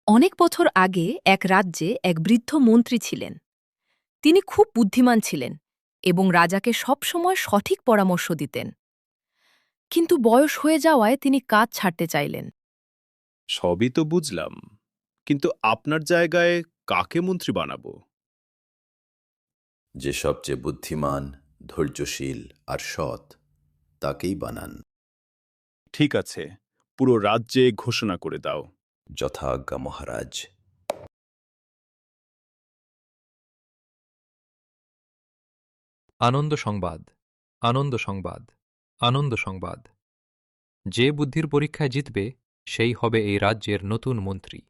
অনেক বছর আগে এক রাজ্যে এক বৃদ্ধ মন্ত্রী ছিলেন। তিনি খুব বুদ্ধিমান ছিলেন এবং রাজাকে সবসময় সঠিক পরামর্শ দিতেন। কিন্তু বয়স হয়ে যাওয়ায় তিনি কাজ ছাড়তে চাইলেন। সবই তো বুঝলাম, কিন্তু আপনার জায়গায় কাকে মন্ত্রী বানাবো? যে সবচেয়ে বুদ্ধিমান, ধৈর্যশীল আর সৎ, তাকেই বানান। ঠিক আছে, পুরো রাজ্যে ঘোষণা করে দাও। যথাজ্ঞা মহারাজ। আনন্দ সংবাদ, আনন্দ সংবাদ, আনন্দ সংবাদ। যে বুদ্ধির পরীক্ষায় জিতবে সেই হবে এই রাজ্যের নতুন মন্ত্রী।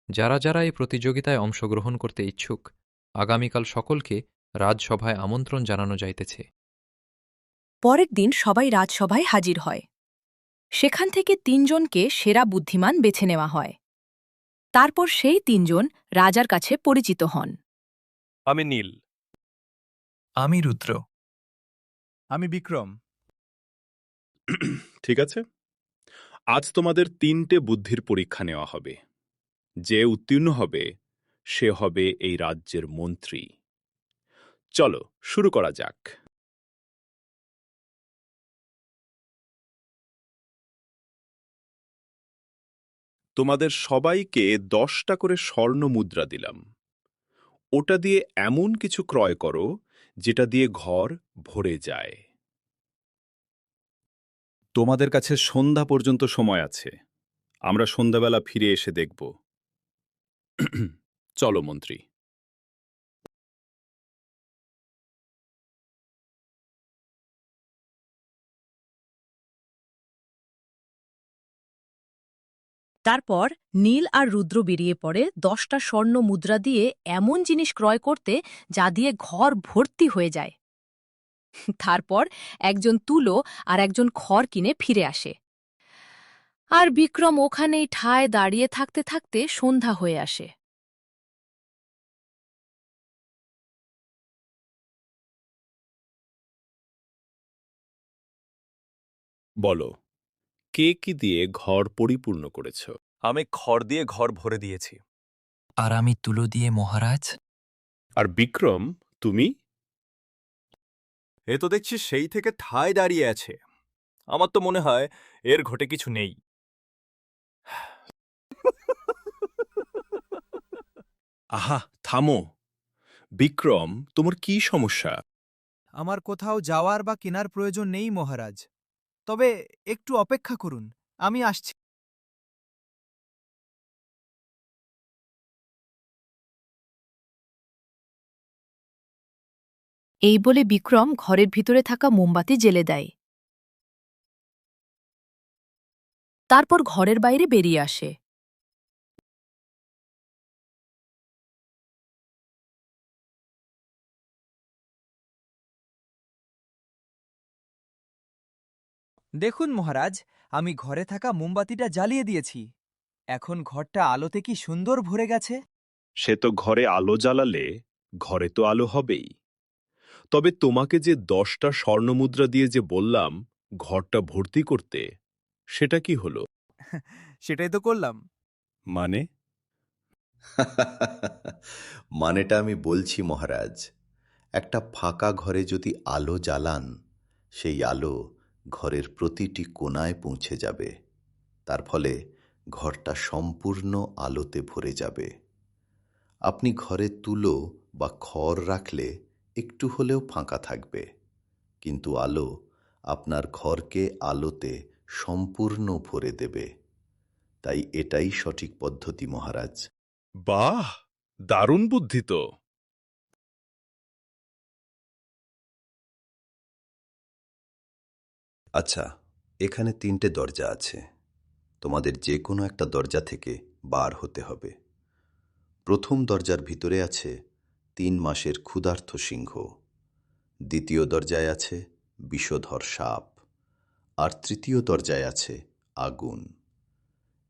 যারা যারা এই প্রতিযোগিতায় অংশগ্রহণ করতে ইচ্ছুক, আগামীকাল সকলকে রাজসভায় আমন্ত্রণ জানানো যাইতেছে। পরের দিন সবাই রাজসভায় হাজির হয়। সেখান থেকে ৩ জনকে সেরা বুদ্ধিমান বেছে নেওয়া হয়। তারপর সেই ৩ জন রাজার কাছে পরিচিত হন। আমি নীল। আমি রুদ্র। আমি বিক্রম। ঠিক আছে, আজ তোমাদের ৩টে বুদ্ধির পরীক্ষা নেওয়া হবে। যে উত্তীর্ণ হবে সে হবে এই রাজ্যের মন্ত্রী। চলো শুরু করা যাক। তোমাদের সবাইকে ১০টা করে স্বর্ণ মুদ্রা দিলাম। ওটা দিয়ে এমন কিছু ক্রয় করো যেটা দিয়ে ঘর ভরে যায়। তোমাদের কাছে সন্ধ্যা পর্যন্ত সময় আছে। আমরা সন্ধ্যাবেলা ফিরে এসে দেখব। চলো মন্ত্রী। তারপর নীল আর রুদ্র বেরিয়ে পড়ে ১০টা স্বর্ণ মুদ্রা দিয়ে এমন জিনিস ক্রয় করতে যা দিয়ে ঘর ভর্তি হয়ে যায়। তারপর একজন তুলো আর একজন খড় কিনে ফিরে আসে। আর বিক্রম ওখানেই ঠায় দাঁড়িয়ে থাকতে থাকতে সন্ধ্যা হয়ে আসে। বলো, কে কি দিয়ে ঘর পরিপূর্ণ করেছ? আমি খড় দিয়ে ঘর ভরে দিয়েছি। আর আমি তুলো দিয়ে মহারাজ। আর বিক্রম, তুমি? এ তো দেখছি সেই থেকে ঠায় দাঁড়িয়ে আছে। আমার তো মনে হয় এর ঘটে কিছু নেই। আহা, থামো। বিক্রম, তোমার কি সমস্যা? আমার কোথাও যাওয়ার বা কেনার প্রয়োজন নেই মহারাজ। তবে একটু অপেক্ষা করুন, আমি আসছি। এই বলে বিক্রম ঘরের ভিতরে থাকা মোমবাতি জ্বেলে দেয়। তারপর ঘরের বাইরে বেরিয়ে আসে। দেখুন মহারাজ, আমি ঘরে থাকা মোমবাতিটা জ্বালিয়ে দিয়েছি। এখন ঘরটা আলোতে কি সুন্দর ভরে গেছে। সে তো ঘরে আলো জ্বালালে ঘরে তো আলো হবেই। তবে তোমাকে যে ১০টা স্বর্ণমুদ্রা দিয়ে যে বললাম ঘরটা ভর্তি করতে, সেটা কি হলো? সেটাই তো করলাম। মানে? মানেটা আমি বলছি মহারাজ। একটা ফাঁকা ঘরে যদি আলো জ্বালান, সেই আলো ঘরের প্রতিটি কোণায় পৌঁছে যাবে। তার ফলে ঘরটা সম্পূর্ণ আলোতে ভরে যাবে। আপনি ঘরে তুলো বা খড় রাখলে একটু হলেও ফাঁকা থাকবে, কিন্তু আলো আপনার ঘরকে আলোতে সম্পূর্ণ ভরে দেবে। তাই এটাই সঠিক পদ্ধতি মহারাজ। বাহ, দারুণ বুদ্ধি তো। আচ্ছা, এখানে ৩টে দরজা আছে। তোমাদের যে কোনো একটা দরজা থেকে বার হতে হবে। প্রথম দরজার ভিতরে আছে ৩ মাসের ক্ষুধার্ত সিংহ। দ্বিতীয় দরজায় আছে বিষধর সাপ। আর তৃতীয় দরজায় আছে আগুন।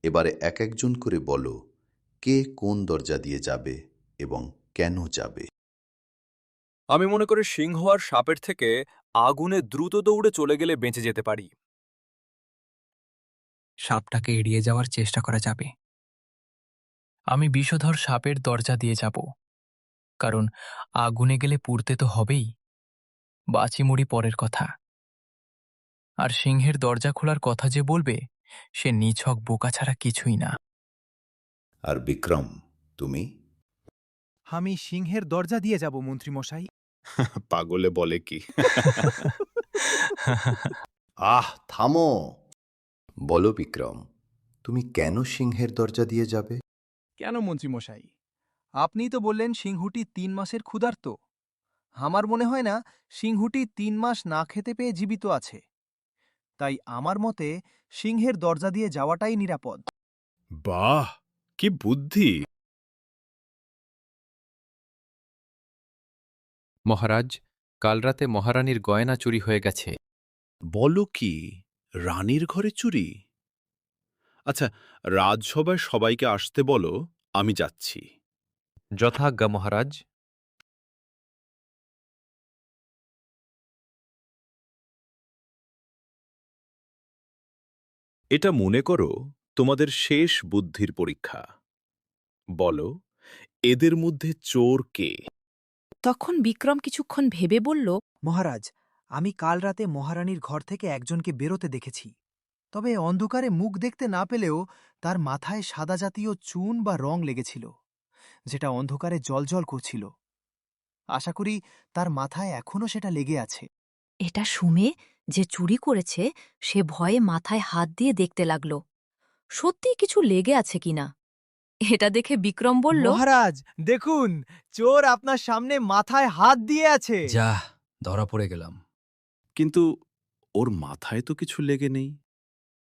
এবারে এক একজন করে বলো, কে কোন দরজা দিয়ে যাবে এবং কেন যাবে? আমি মনে করি সিংহ আর সাপের থেকে আগুনে দ্রুত দৌড়ে চলে গেলে বেঁচে যেতে পারি। সাপটাকে এড়িয়ে যাওয়ার চেষ্টা করা যাবে। আমি বিষধর সাপের দরজা দিয়ে যাব, কারণ আগুনে গেলে পুড়তে তো হবেই। বাঁচিমুড়ি পরের কথা। আর সিংহের দরজা খোলার কথা যে বলবে, সে নিছক বোকা ছাড়া কিছুই না। আর বিক্রম, তুমি? আমি সিংহের দরজা দিয়ে যাব মন্ত্রীমশাই। পাগলে বলে কি? আহ, থামো। বলো বিক্রম, তুমি কেন সিংহের দরজা দিয়ে যাবে? কেন মন্ত্রীমশাই? আপনিই তো বললেন সিংহটি 3 মাসের ক্ষুধার্ত। আমার মনে হয় না সিংহটি 3 মাস না খেতে পেয়ে জীবিত আছে। তাই আমার মতে সিংহের দরজা দিয়ে যাওয়াটাই নিরাপদ। বাহ, কি বুদ্ধি! মহারাজ, কাল রাতে মহারানীর গয়না চুরি হয়ে গেছে। বলো কি, রানীর ঘরে চুরি? আচ্ছা, রাজসভায় সবাইকে আসতে বলো, আমি যাচ্ছি। যথাজ্ঞা মহারাজ। এটা মনে করো তোমাদের শেষ বুদ্ধির পরীক্ষা। বলো, এদের মধ্যে চোর কে? তখন বিক্রম কিছুক্ষণ ভেবে বলল, মহারাজ, আমি কাল রাতে মহারানীর ঘর থেকে একজনকে বেরোতে দেখেছি। তবে অন্ধকারে মুখ দেখতে না পেলেও তার মাথায় সাদা জাতীয় চুন বা রং লেগেছিল, যেটা অন্ধকারে জ্বলজ্বল করছিল। আশা করি তার মাথায় এখনও সেটা লেগে আছে। এটা শুনে যে চুরি করেছে সে ভয়ে মাথায় হাত দিয়ে দেখতে লাগল সত্যিই কিছু লেগে আছে কিনা। এটা দেখে বিক্রম বলল, মহারাজ, দেখুন, চোর আপনার সামনে মাথায় হাত দিয়ে আছে। যা, ধরা পড়ে গেলাম। কিন্তু ওর মাথায় তো কিছু লেগে নেই।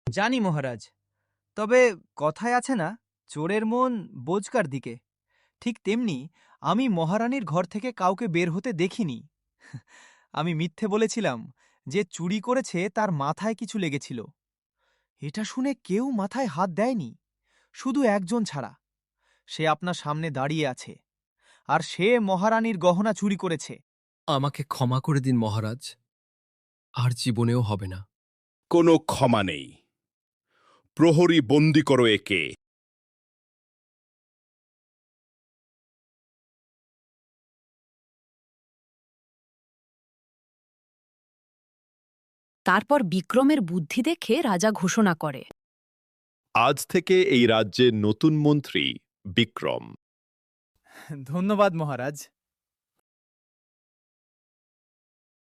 জানি মহারাজ, তবে কথায় আছে না, চোরের মন বোজকার দিকে। ঠিক তেমনি আমি মহারানীর ঘর থেকে কাউকে বের হতে দেখিনি। আমি মিথ্যে বলেছিলাম যে চুরি করেছে তার মাথায় কিছু লেগেছিল। এটা শুনে কেউ মাথায় হাত দেয়নি, শুধু একজন ছাড়া। সে আপনার সামনে দাঁড়িয়ে আছে, আর সে মহারানীর গহনা চুরি করেছে। আমাকে ক্ষমা করে দিন মহারাজ, আর জীবনেও হবে না। কোনো ক্ষমা নেই। প্রহরী বন্দি করো একে। তারপর বিক্রমের বুদ্ধি দেখে রাজা ঘোষণা করে, আজ থেকে এই রাজ্যের নতুন মন্ত্রী বিক্রম। ধন্যবাদ মহারাজ।